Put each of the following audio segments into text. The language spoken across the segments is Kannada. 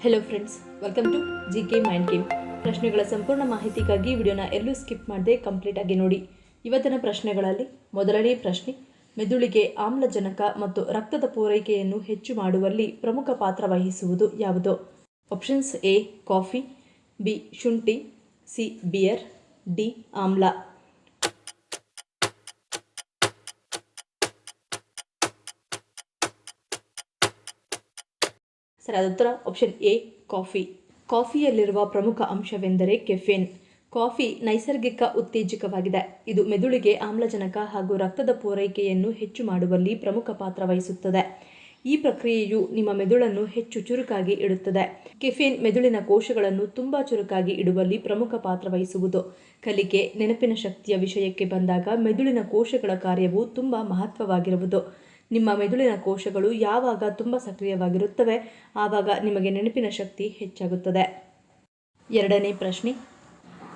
Hello friends, welcome to GK mind game. ಪ್ರಶ್ನೆಗಳ ಸಂಪೂರ್ಣ ಮಾಹಿತಿಗಾಗಿ ವಿಡಿಯೋನ ಎಲ್ಲೂ ಸ್ಕಿಪ್ ಮಾಡದೆ ಕಂಪ್ಲೀಟ್ ಆಗಿ ನೋಡಿ. ಇವತ್ತಿನ ಪ್ರಶ್ನೆಗಳಲ್ಲಿ ಮೊದಲನೇ ಪ್ರಶ್ನೆ, ಮೆದುಳಿಗೆ ಆಮ್ಲಜನಕ ಮತ್ತು ರಕ್ತದ ಪೂರೈಕೆಯನ್ನು ಹೆಚ್ಚು ಮಾಡುವಲ್ಲಿ ಪ್ರಮುಖ ಪಾತ್ರ ವಹಿಸುವುದು ಯಾವುದು? ಆಪ್ಷನ್ಸ್: ಎ ಕಾಫಿ, ಬಿ ಶುಂಠಿ, ಸಿ ಬಿಯರ್, ಡಿ ಆಮ್ಲ. ಸರಿಯಾದ ಉತ್ತರ ಆಪ್ಷನ್ ಎ ಕಾಫಿ. ಕಾಫಿಯಲ್ಲಿರುವ ಪ್ರಮುಖ ಅಂಶವೆಂದರೆ ಕೆಫೆನ್. ಕಾಫಿ ನೈಸರ್ಗಿಕ ಉತ್ತೇಜಕವಾಗಿದೆ. ಇದು ಮೆದುಳಿಗೆ ಆಮ್ಲಜನಕ ಹಾಗೂ ರಕ್ತದ ಪೂರೈಕೆಯನ್ನು ಹೆಚ್ಚು ಮಾಡುವಲ್ಲಿ ಪ್ರಮುಖ ಪಾತ್ರ ವಹಿಸುತ್ತದೆ. ಈ ಪ್ರಕ್ರಿಯೆಯು ನಿಮ್ಮ ಮೆದುಳನ್ನು ಹೆಚ್ಚು ಚುರುಕಾಗಿ ಇಡುತ್ತದೆ. ಕೆಫೆನ್ ಮೆದುಳಿನ ಕೋಶಗಳನ್ನು ತುಂಬಾ ಚುರುಕಾಗಿ ಇಡುವಲ್ಲಿ ಪ್ರಮುಖ ಪಾತ್ರ ವಹಿಸುವುದು. ಕಲಿಕೆ, ನೆನಪಿನ ಶಕ್ತಿಯ ವಿಷಯಕ್ಕೆ ಬಂದಾಗ ಮೆದುಳಿನ ಕೋಶಗಳ ಕಾರ್ಯವು ತುಂಬಾ ಮಹತ್ವವಾಗಿರುವುದು. ನಿಮ್ಮ ಮೆದುಳಿನ ಕೋಶಗಳು ಯಾವಾಗ ತುಂಬ ಸಕ್ರಿಯವಾಗಿರುತ್ತವೆ ಆವಾಗ ನಿಮಗೆ ನೆನಪಿನ ಶಕ್ತಿ ಹೆಚ್ಚಾಗುತ್ತದೆ. ಎರಡನೇ ಪ್ರಶ್ನೆ,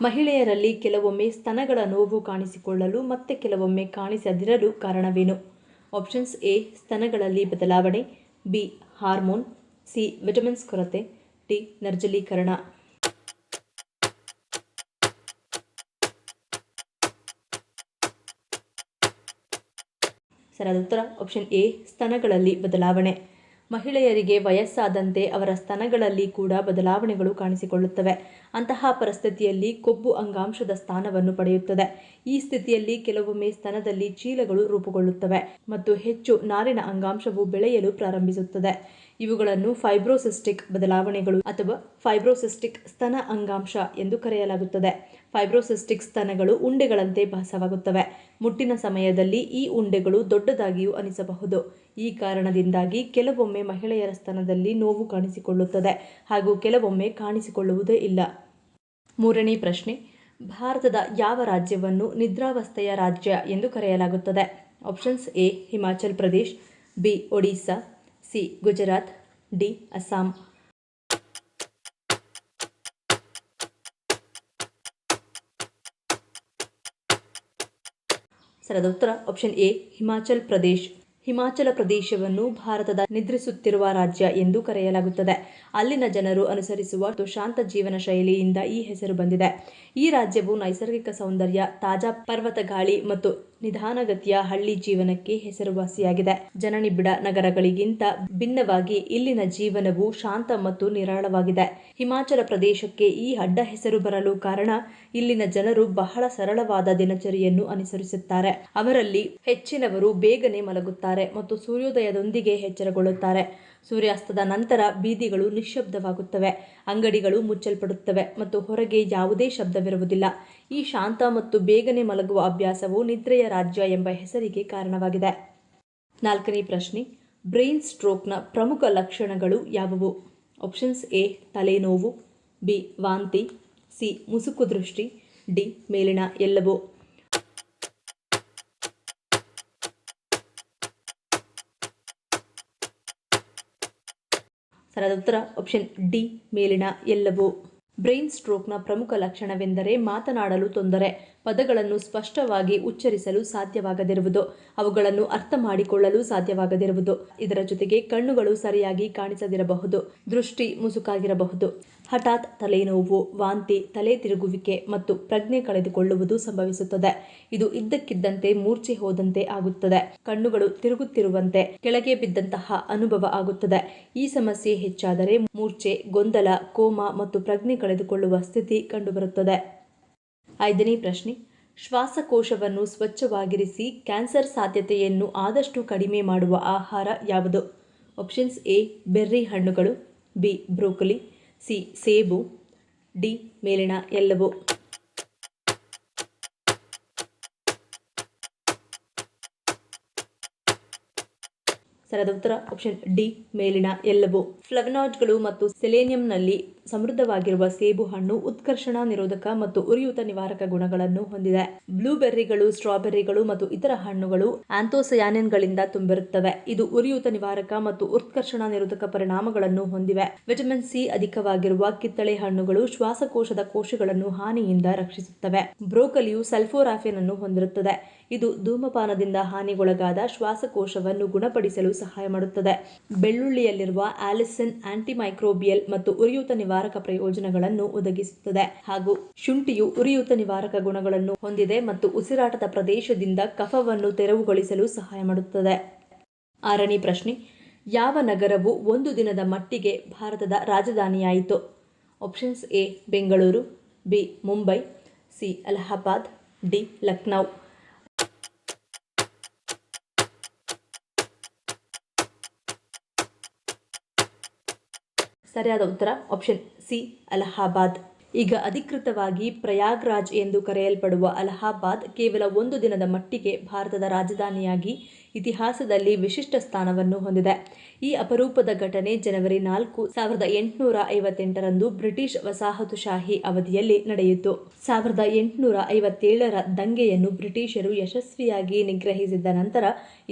ಮಹಿಳೆಯರಲ್ಲಿ ಕೆಲವೊಮ್ಮೆ ಸ್ತನಗಳ ನೋವು ಕಾಣಿಸಿಕೊಳ್ಳಲು ಮತ್ತೆ ಕೆಲವೊಮ್ಮೆ ಕಾಣಿಸದಿರಲು ಕಾರಣವೇನು? ಆಪ್ಷನ್ಸ್: ಎ ಸ್ತನಗಳಲ್ಲಿ ಬದಲಾವಣೆ, ಬಿ ಹಾರ್ಮೋನ್, ಸಿ ವಿಟಮಿನ್ಸ್ ಕೊರತೆ, ಡಿ ನಿರ್ಜಲೀಕರಣ. ಸರಿಯಾದ ಉತ್ತರ ಆಪ್ಷನ್ ಎ ಸ್ತನಗಳಲ್ಲಿ ಬದಲಾವಣೆ. ಮಹಿಳೆಯರಿಗೆ ವಯಸ್ಸಾದಂತೆ ಅವರ ಸ್ತನಗಳಲ್ಲಿ ಕೂಡ ಬದಲಾವಣೆಗಳು ಕಾಣಿಸಿಕೊಳ್ಳುತ್ತವೆ. ಅಂತಹ ಪರಿಸ್ಥಿತಿಯಲ್ಲಿ ಕೊಬ್ಬು ಅಂಗಾಂಶದ ಸ್ಥಾನವನ್ನು ಪಡೆಯುತ್ತದೆ. ಈ ಸ್ಥಿತಿಯಲ್ಲಿ ಕೆಲವೊಮ್ಮೆ ಸ್ತನದಲ್ಲಿ ಚೀಲಗಳು ರೂಪುಗೊಳ್ಳುತ್ತವೆ ಮತ್ತು ಹೆಚ್ಚು ನಾರಿನ ಅಂಗಾಂಶವು ಬೆಳೆಯಲು ಪ್ರಾರಂಭಿಸುತ್ತದೆ. ಇವುಗಳನ್ನು ಫೈಬ್ರೋಸಿಸ್ಟಿಕ್ ಬದಲಾವಣೆಗಳು ಅಥವಾ ಫೈಬ್ರೋಸಿಸ್ಟಿಕ್ ಸ್ತನ ಅಂಗಾಂಶ ಎಂದು ಕರೆಯಲಾಗುತ್ತದೆ. ಫೈಬ್ರೋಸಿಸ್ಟಿಕ್ ಸ್ತನಗಳು ಉಂಡೆಗಳಂತೆ ಭಾಸವಾಗುತ್ತವೆ. ಮುಟ್ಟಿನ ಸಮಯದಲ್ಲಿ ಈ ಉಂಡೆಗಳು ದೊಡ್ಡದಾಗಿಯೂ ಅನಿಸಬಹುದು. ಈ ಕಾರಣದಿಂದಾಗಿ ಕೆಲವೊಮ್ಮೆ ಮಹಿಳೆಯರ ಸ್ತನದಲ್ಲಿ ನೋವು ಕಾಣಿಸಿಕೊಳ್ಳುತ್ತದೆ ಹಾಗೂ ಕೆಲವೊಮ್ಮೆ ಕಾಣಿಸಿಕೊಳ್ಳುವುದೇ ಇಲ್ಲ. ಮೂರನೇ ಪ್ರಶ್ನೆ, ಭಾರತದ ಯಾವ ರಾಜ್ಯವನ್ನು ನಿದ್ರಾವಸ್ಥೆಯ ರಾಜ್ಯ ಎಂದು ಕರೆಯಲಾಗುತ್ತದೆ? Options: A Himachal Pradesh, B Odisha, C Gujarat, D Assam. ಸರಿಯಾದ ಉತ್ತರ ಆಪ್ಷನ್ ಎ ಹಿಮಾಚಲ್ ಪ್ರದೇಶ್. ಹಿಮಾಚಲ ಪ್ರದೇಶವನ್ನು ಭಾರತದ ನಿದ್ರಿಸುತ್ತಿರುವ ರಾಜ್ಯ ಎಂದು ಕರೆಯಲಾಗುತ್ತದೆ. ಅಲ್ಲಿನ ಜನರು ಅನುಸರಿಸುವ ಶಾಂತ ಜೀವನ ಶೈಲಿಯಿಂದ ಈ ಹೆಸರು ಬಂದಿದೆ. ಈ ರಾಜ್ಯವು ನೈಸರ್ಗಿಕ ಸೌಂದರ್ಯ, ತಾಜಾ ಪರ್ವತ ಗಾಳಿ ಮತ್ತು ನಿಧಾನಗತಿಯ ಹಳ್ಳಿ ಜೀವನಕ್ಕೆ ಹೆಸರುವಾಸಿಯಾಗಿದೆ. ಜನನಿಬಿಡ ನಗರಗಳಿಗಿಂತ ಭಿನ್ನವಾಗಿ ಇಲ್ಲಿನ ಜೀವನವು ಶಾಂತ ಮತ್ತು ನಿರಾಳವಾಗಿದೆ. ಹಿಮಾಚಲ ಪ್ರದೇಶಕ್ಕೆ ಈ ಅಡ್ಡ ಹೆಸರು ಬರಲು ಕಾರಣ ಇಲ್ಲಿನ ಜನರು ಬಹಳ ಸರಳವಾದ ದಿನಚರಿಯನ್ನು ಅನುಸರಿಸುತ್ತಾರೆ. ಅವರಲ್ಲಿ ಹೆಚ್ಚಿನವರು ಬೇಗನೆ ಮಲಗುತ್ತಾರೆ ಮತ್ತು ಸೂರ್ಯೋದಯದೊಂದಿಗೆ ಎಚ್ಚರಗೊಳ್ಳುತ್ತಾರೆ. ಸೂರ್ಯಾಸ್ತದ ನಂತರ ಬೀದಿಗಳು ನಿಶ್ಶಬ್ದವಾಗುತ್ತವೆ, ಅಂಗಡಿಗಳು ಮುಚ್ಚಲ್ಪಡುತ್ತವೆ ಮತ್ತು ಹೊರಗೆ ಯಾವುದೇ ಶಬ್ದವಿರುವುದಿಲ್ಲ. ಈ ಶಾಂತ ಮತ್ತು ಬೇಗನೆ ಮಲಗುವ ಅಭ್ಯಾಸವು ನಿದ್ರೆಯ ರಾಜ್ಯ ಎಂಬ ಹೆಸರಿಗೆ ಕಾರಣವಾಗಿದೆ. ನಾಲ್ಕನೇ ಪ್ರಶ್ನೆ, ಬ್ರೈನ್ ಸ್ಟ್ರೋಕ್ನ ಪ್ರಮುಖ ಲಕ್ಷಣಗಳು ಯಾವುವು? ಆಪ್ಷನ್ಸ್: ಎ ತಲೆನೋವು, ಬಿ ವಾಂತಿ, ಸಿ ಮುಸುಕು ದೃಷ್ಟಿ, ಡಿ ಮೇಲಿನ ಎಲ್ಲವೂ. ಸರಿಯಾದ ಉತ್ತರ ಆಪ್ಷನ್ ಡಿ ಮೇಲಿನ ಎಲ್ಲವೂ. ಬ್ರೈನ್ ಸ್ಟ್ರೋಕ್ನ ಪ್ರಮುಖ ಲಕ್ಷಣವೆಂದರೆ ಮಾತನಾಡಲು ತೊಂದರೆ, ಪದಗಳನ್ನು ಸ್ಪಷ್ಟವಾಗಿ ಉಚ್ಚರಿಸಲು ಸಾಧ್ಯವಾಗದಿರುವುದು, ಅವುಗಳನ್ನು ಅರ್ಥ ಮಾಡಿಕೊಳ್ಳಲು ಸಾಧ್ಯವಾಗದಿರುವುದು. ಇದರ ಜೊತೆಗೆ ಕಣ್ಣುಗಳು ಸರಿಯಾಗಿ ಕಾಣಿಸದಿರಬಹುದು, ದೃಷ್ಟಿ ಮುಸುಕಾಗಿರಬಹುದು. ಹಠಾತ್ ತಲೆನೋವು, ವಾಂತಿ, ತಲೆ ತಿರುಗುವಿಕೆ ಮತ್ತು ಪ್ರಜ್ಞೆ ಕಳೆದುಕೊಳ್ಳುವುದು ಸಂಭವಿಸುತ್ತದೆ. ಇದು ಇದ್ದಕ್ಕಿದ್ದಂತೆ ಮೂರ್ಛೆ ಹೋದಂತೆ ಆಗುತ್ತದೆ. ಕಣ್ಣುಗಳು ತಿರುಗುತ್ತಿರುವಂತೆ, ಕೆಳಗೆ ಬಿದ್ದಂತಹ ಅನುಭವ ಆಗುತ್ತದೆ. ಈ ಸಮಸ್ಯೆ ಹೆಚ್ಚಾದರೆ ಮೂರ್ಛೆ, ಗೊಂದಲ, ಕೋಮಾ ಮತ್ತು ಪ್ರಜ್ಞೆ ಕಳೆದುಕೊಳ್ಳುವ ಸ್ಥಿತಿ ಕಂಡುಬರುತ್ತದೆ. ಐದನೇ ಪ್ರಶ್ನೆ, ಶ್ವಾಸಕೋಶವನ್ನು ಸ್ವಚ್ಛವಾಗಿರಿಸಿ ಕ್ಯಾನ್ಸರ್ ಸಾಧ್ಯತೆಯನ್ನು ಆದಷ್ಟು ಕಡಿಮೆ ಮಾಡುವ ಆಹಾರ ಯಾವುದು? ಆಪ್ಷನ್ಸ್: ಎ ಬೆರ್ರಿ ಹಣ್ಣುಗಳು, ಬಿ ಬ್ರೋಕೊಲಿ, ಸಿ ಸೇಬು, ಡಿ ಮೇಲಿನ ಎಲ್ಲವೂ. ಸರಿಯಾದ ಉತ್ತರ ಆಪ್ಷನ್ ಡಿ ಮೇಲಿನ ಎಲ್ಲವೂ. ಫ್ಲವನಾಯ್ಡ್ಗಳು ಮತ್ತು ಸೆಲೆನಿಯಂನಲ್ಲಿ ಸಮೃದ್ಧವಾಗಿರುವ ಸೇಬು ಹಣ್ಣು ಉತ್ಕರ್ಷಣ ನಿರೋಧಕ ಮತ್ತು ಉರಿಯೂತ ನಿವಾರಕ ಗುಣಗಳನ್ನು ಹೊಂದಿದೆ. ಬ್ಲೂಬೆರ್ರಿಗಳು, ಸ್ಟ್ರಾಬೆರ್ರಿಗಳು ಮತ್ತು ಇತರ ಹಣ್ಣುಗಳು ಆಂಥೋಸಯಾನಿನ್ಗಳಿಂದ ತುಂಬಿರುತ್ತವೆ. ಇದು ಉರಿಯೂತ ನಿವಾರಕ ಮತ್ತು ಉತ್ಕರ್ಷಣ ನಿರೋಧಕ ಪರಿಣಾಮಗಳನ್ನು ಹೊಂದಿವೆ. ವಿಟಮಿನ್ ಸಿ ಅಧಿಕವಾಗಿರುವ ಕಿತ್ತಳೆ ಹಣ್ಣುಗಳು ಶ್ವಾಸಕೋಶದ ಕೋಶಗಳನ್ನು ಹಾನಿಯಿಂದ ರಕ್ಷಿಸುತ್ತವೆ. ಬ್ರೋಕೊಲಿಯು ಸಲ್ಫೋರಾಫೇನ್ ಅನ್ನು ಹೊಂದಿರುತ್ತದೆ. ಇದು ಧೂಮಪಾನದಿಂದ ಹಾನಿಗೊಳಗಾದ ಶ್ವಾಸಕೋಶವನ್ನು ಗುಣಪಡಿಸಲು ಸಹಾಯ ಮಾಡುತ್ತದೆ. ಬೆಳ್ಳುಳ್ಳಿಯಲ್ಲಿರುವ ಆಲಿಸಿನ್ ಆಂಟಿಮೈಕ್ರೋಬಿಯಲ್ ಮತ್ತು ಉರಿಯೂತ ನಿವಾರಕ ಪ್ರಯೋಜನಗಳನ್ನು ಒದಗಿಸುತ್ತದೆ ಹಾಗೂ ಶುಂಠಿಯು ಉರಿಯೂತ ನಿವಾರಕ ಗುಣಗಳನ್ನು ಹೊಂದಿದೆ ಮತ್ತು ಉಸಿರಾಟದ ಪ್ರದೇಶದಿಂದ ಕಫವನ್ನು ತೆರವುಗೊಳಿಸಲು ಸಹಾಯ ಮಾಡುತ್ತದೆ. 6ನೇ ಪ್ರಶ್ನೆ, ಯಾವ ನಗರವು ಒಂದು ದಿನದ ಮಟ್ಟಿಗೆ ಭಾರತದ ರಾಜಧಾನಿಯಾಯಿತು? Options A Bengaluru, B Mumbai, C Allahabad, D Lucknow. ಸರಿಯಾದ ಉತ್ತರ ಆಪ್ಷನ್ ಸಿ ಅಲಹಾಬಾದ್. ಈಗ ಅಧಿಕೃತವಾಗಿ ಪ್ರಯಾಗ್ರಾಜ್ ಎಂದು ಕರೆಯಲ್ಪಡುವ ಅಲಹಾಬಾದ್ ಕೇವಲ ಒಂದು ದಿನದ ಮಟ್ಟಿಗೆ ಭಾರತದ ರಾಜಧಾನಿಯಾಗಿ ಇತಿಹಾಸದಲ್ಲಿ ವಿಶಿಷ್ಟ ಸ್ಥಾನವನ್ನು ಹೊಂದಿದೆ. ಈ ಅಪರೂಪದ ಘಟನೆ ಜನವರಿ 4, 1858ರಂದು ಬ್ರಿಟಿಷ್ ವಸಾಹತುಶಾಹಿ ಅವಧಿಯಲ್ಲಿ ನಡೆಯಿತು. 1857ರ ದಂಗೆಯನ್ನು ಬ್ರಿಟಿಷರು ಯಶಸ್ವಿಯಾಗಿ ನಿಗ್ರಹಿಸಿದ ನಂತರ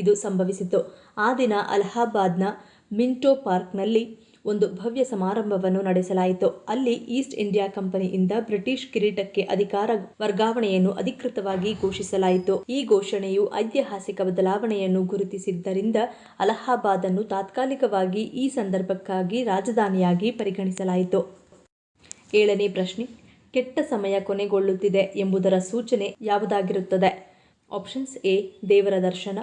ಇದು ಸಂಭವಿಸಿತು. ಆ ದಿನ ಅಲಹಾಬಾದ್ನ ಮಿಂಟೋ ಪಾರ್ಕ್ನಲ್ಲಿ ಒಂದು ಭವ್ಯ ಸಮಾರಂಭವನ್ನು ನಡೆಸಲಾಯಿತು. ಅಲ್ಲಿ ಈಸ್ಟ್ ಇಂಡಿಯಾ ಕಂಪನಿಯಿಂದ ಬ್ರಿಟಿಷ್ ಕಿರೀಟಕ್ಕೆ ಅಧಿಕಾರ ವರ್ಗಾವಣೆಯನ್ನು ಅಧಿಕೃತವಾಗಿ ಘೋಷಿಸಲಾಯಿತು. ಈ ಘೋಷಣೆಯು ಐತಿಹಾಸಿಕ ಬದಲಾವಣೆಯನ್ನು ಗುರುತಿಸಿದ್ದರಿಂದ ಅಲಹಾಬಾದ್ ಅನ್ನು ತಾತ್ಕಾಲಿಕವಾಗಿ ಈ ಸಂದರ್ಭಕ್ಕಾಗಿ ರಾಜಧಾನಿಯಾಗಿ ಪರಿಗಣಿಸಲಾಯಿತು. 7ನೇ ಪ್ರಶ್ನೆ, ಕೆಟ್ಟ ಸಮಯ ಕೊನೆಗೊಳ್ಳುತ್ತಿದೆ ಎಂಬುದರ ಸೂಚನೆ ಯಾವುದಾಗಿರುತ್ತದೆ? ಆಪ್ಷನ್ಸ್ ಎ ದೇವರ ದರ್ಶನ,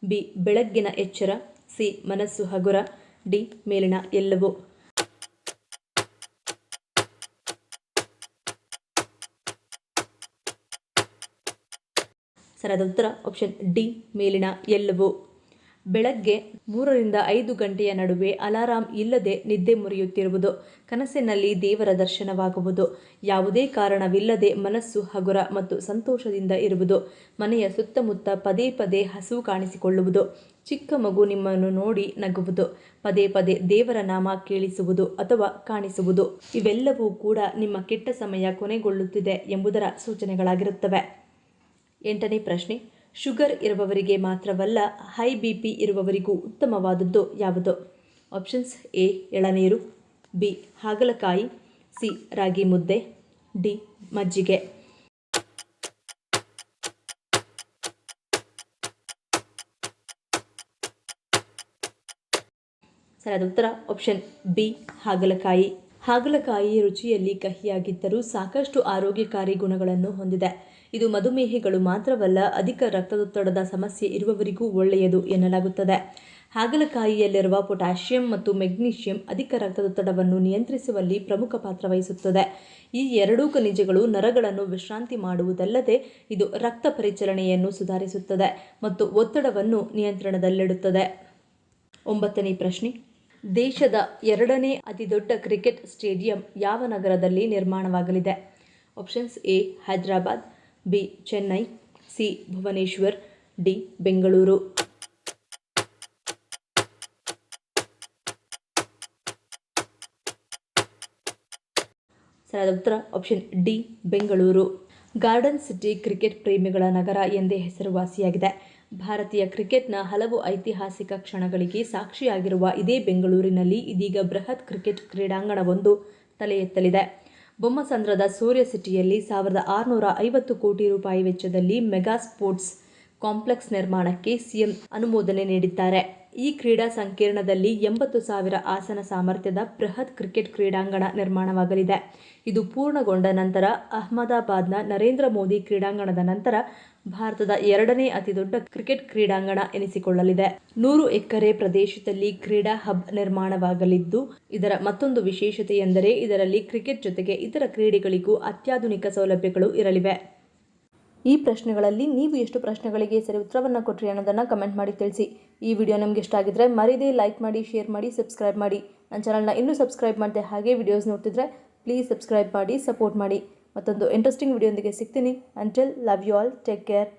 ಬಿ ಬೆಳಗ್ಗಿನ ಎಚ್ಚರ, ಸಿ ಮನಸ್ಸು ಹಗುರ, ಡಿ ಮೇಲಿನ ಎಲ್ಲವೂ. ಸರಿಯಾದ ಉತ್ತರ ಆಪ್ಷನ್ ಡಿ ಮೇಲಿನ ಎಲ್ಲವೂ. ಬೆಳಗ್ಗೆ 3ರಿಂದ 5 ಗಂಟೆಯ ನಡುವೆ ಅಲಾರಾಂ ಇಲ್ಲದೆ ನಿದ್ದೆ ಮುರಿಯುತ್ತಿರುವುದು, ಕನಸಿನಲ್ಲಿ ದೇವರ ದರ್ಶನವಾಗುವುದು, ಯಾವುದೇ ಕಾರಣವಿಲ್ಲದೆ ಮನಸ್ಸು ಹಗುರ ಮತ್ತು ಸಂತೋಷದಿಂದ ಇರುವುದು, ಮನೆಯ ಸುತ್ತಮುತ್ತ ಪದೇ ಪದೇ ಹಸು ಕಾಣಿಸಿಕೊಳ್ಳುವುದು, ಚಿಕ್ಕ ಮಗು ನಿಮ್ಮನ್ನು ನೋಡಿ ನಗುವುದು, ಪದೇ ಪದೇ ದೇವರ ನಾಮ ಕೇಳಿಸುವುದು ಅಥವಾ ಕಾಣಿಸುವುದು, ಇವೆಲ್ಲವೂ ಕೂಡ ನಿಮ್ಮ ಕೆಟ್ಟ ಸಮಯ ಕೊನೆಗೊಳ್ಳುತ್ತಿದೆ ಎಂಬುದರ ಸೂಚನೆಗಳಾಗಿರುತ್ತವೆ. 8ನೇ ಪ್ರಶ್ನೆ, ಶುಗರ್ ಇರುವವರಿಗೆ ಮಾತ್ರವಲ್ಲ ಹೈ BP ಇರುವವರಿಗೂ ಉತ್ತಮವಾದದ್ದು ಯಾವುದು? ಆಪ್ಷನ್ಸ್ ಎ ಎಳನೀರು, ಬಿ ಹಾಗಲಕಾಯಿ, ಸಿ ರಾಗಿ ಮುದ್ದೆ, ಡಿ ಮಜ್ಜಿಗೆ. ಸರಿಯಾದ ಉತ್ತರ ಆಪ್ಷನ್ ಬಿ ಹಾಗಲಕಾಯಿ. ಹಾಗಲಕಾಯಿ ರುಚಿಯಲ್ಲಿ ಕಹಿಯಾಗಿದ್ದರೂ ಸಾಕಷ್ಟು ಆರೋಗ್ಯಕಾರಿ ಗುಣಗಳನ್ನು ಹೊಂದಿದೆ. ಇದು ಮಧುಮೇಹಿಗಳು ಮಾತ್ರವಲ್ಲ, ಅಧಿಕ ರಕ್ತದೊತ್ತಡದ ಸಮಸ್ಯೆ ಇರುವವರಿಗೂ ಒಳ್ಳೆಯದು ಎನ್ನಲಾಗುತ್ತದೆ. ಹಾಗಲಕಾಯಿಯಲ್ಲಿರುವ ಪೊಟ್ಯಾಷಿಯಂ ಮತ್ತು ಮೆಗ್ನೀಷಿಯಂ ಅಧಿಕ ರಕ್ತದೊತ್ತಡವನ್ನು ನಿಯಂತ್ರಿಸುವಲ್ಲಿ ಪ್ರಮುಖ ಪಾತ್ರ ವಹಿಸುತ್ತದೆ. ಈ ಎರಡೂ ಖನಿಜಗಳು ನರಗಳನ್ನು ವಿಶ್ರಾಂತಿ ಮಾಡುವುದಲ್ಲದೆ ಇದು ರಕ್ತ ಪರಿಚಲನೆಯನ್ನು ಸುಧಾರಿಸುತ್ತದೆ ಮತ್ತು ಒತ್ತಡವನ್ನು ನಿಯಂತ್ರಣದಲ್ಲಿಡುತ್ತದೆ. 9ನೇ ಪ್ರಶ್ನೆ, ದೇಶದ 2ನೇ ಅತಿದೊಡ್ಡ ಕ್ರಿಕೆಟ್ ಸ್ಟೇಡಿಯಂ ಯಾವ ನಗರದಲ್ಲಿ ನಿರ್ಮಾಣವಾಗಲಿದೆ? Options A Hyderabad, B Chennai, C Bhubaneswar, D Bengaluru. ಸರಿಯಾದ ಉತ್ತರ option D Bengaluru. Garden city cricket ಪ್ರೇಮಿಗಳ ನಗರ ಎಂದೇ ಹೆಸರುವಾಸಿಯಾಗಿದೆ. ಭಾರತೀಯ ಕ್ರಿಕೆಟ್ನ ಹಲವು ಐತಿಹಾಸಿಕ ಕ್ಷಣಗಳಿಗೆ ಸಾಕ್ಷಿಯಾಗಿರುವ ಇದೇ ಬೆಂಗಳೂರಿನಲ್ಲಿ ಇದೀಗ ಬೃಹತ್ ಕ್ರಿಕೆಟ್ ಕ್ರೀಡಾಂಗಣವೊಂದು ತಲೆ ಎತ್ತಲಿದೆ. ಬೊಮ್ಮಸಂದ್ರದ ಸೂರ್ಯ ಸಿಟಿಯಲ್ಲಿ 1650 ಕೋಟಿ ರೂಪಾಯಿ ವೆಚ್ಚದಲ್ಲಿ ಮೆಗಾ ಸ್ಪೋರ್ಟ್ಸ್ ಕಾಂಪ್ಲೆಕ್ಸ್ ನಿರ್ಮಾಣಕ್ಕೆ ಸಿಎಂ ಅನುಮೋದನೆ ನೀಡಿದ್ದಾರೆ. ಈ ಕ್ರೀಡಾ ಸಂಕೀರ್ಣದಲ್ಲಿ 80,000 ಆಸನ ಸಾಮರ್ಥ್ಯದ ಬೃಹತ್ ಕ್ರಿಕೆಟ್ ಕ್ರೀಡಾಂಗಣ ನಿರ್ಮಾಣವಾಗಲಿದೆ. ಇದು ಪೂರ್ಣಗೊಂಡ ನಂತರ ಅಹಮದಾಬಾದ್ನ ನರೇಂದ್ರ ಮೋದಿ ಕ್ರೀಡಾಂಗಣದ ನಂತರ ಭಾರತದ 2ನೇ ಅತಿದೊಡ್ಡ ಕ್ರಿಕೆಟ್ ಕ್ರೀಡಾಂಗಣ ಎನಿಸಿಕೊಳ್ಳಲಿದೆ. 100 ಎಕರೆ ಪ್ರದೇಶದಲ್ಲಿ ಕ್ರೀಡಾ ಹಬ್ ನಿರ್ಮಾಣವಾಗಲಿದ್ದು, ಇದರ ಮತ್ತೊಂದು ವಿಶೇಷತೆ ಎಂದರೆ ಇದರಲ್ಲಿ ಕ್ರಿಕೆಟ್ ಜೊತೆಗೆ ಇತರ ಕ್ರೀಡೆಗಳಿಗೂ ಅತ್ಯಾಧುನಿಕ ಸೌಲಭ್ಯಗಳು ಇರಲಿವೆ. ಈ ಪ್ರಶ್ನೆಗಳಲ್ಲಿ ನೀವು ಎಷ್ಟು ಪ್ರಶ್ನೆಗಳಿಗೆ ಸರಿ ಉತ್ತರವನ್ನು ಕೊಟ್ಟರಿ ಅನ್ನೋದನ್ನು ಕಮೆಂಟ್ ಮಾಡಿ ತಿಳಿಸಿ. ಈ ವಿಡಿಯೋ ನಿಮಗೆ ಇಷ್ಟ ಆಗಿದ್ರೆ ಮರಿದೇ ಲೈಕ್ ಮಾಡಿ, ಶೇರ್ ಮಾಡಿ, ಸಬ್ಸ್ಕ್ರೈಬ್ ಮಾಡಿ. ನನ್ನ ಚಾನಲ್ನ ಇನ್ನೂ ಸಬ್ಸ್ಕ್ರೈಬ್ ಮಾಡಿದೆ ಹಾಗೆ ವಿಡಿಯೋಸ್ ನೋಡ್ತಿದ್ರೆ ಪ್ಲೀಸ್ ಸಬ್ಸ್ಕ್ರೈಬ್ ಮಾಡಿ, ಸಪೋರ್ಟ್ ಮಾಡಿ. ಮತ್ತೊಂದು ಇಂಟ್ರೆಸ್ಟಿಂಗ್ ವಿಡಿಯೋದೊಂದಿಗೆ ಸಿಗ್ತೀನಿ. Until love you all, take care.